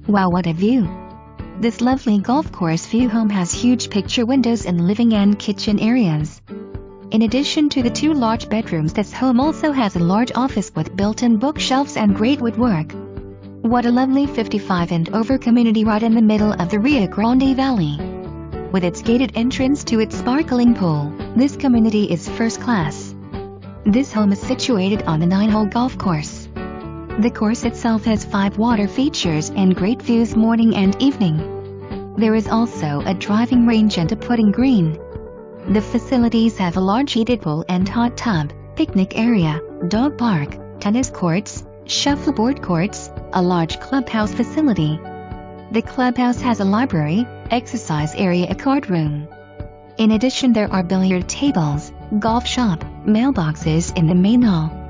Wow, what a view! This lovely golf course view home has huge picture windows in living and kitchen areas. In addition to the 2 large bedrooms, this home also has a large office with built-in bookshelves and great woodwork. What a lovely 55 and over community right in the middle of the Rio Grande Valley. With its gated entrance to its sparkling pool, this community is first class. This home is situated on the 9-hole golf course. The course itself has 5 water features and great views morning and evening. There is also a driving range and a putting green. The facilities have a large heated pool and hot tub, picnic area, dog park, tennis courts, shuffleboard courts, a large clubhouse facility. The clubhouse has a library, exercise area, a card room. In addition, there are billiard tables, golf shop, mailboxes in the main hall.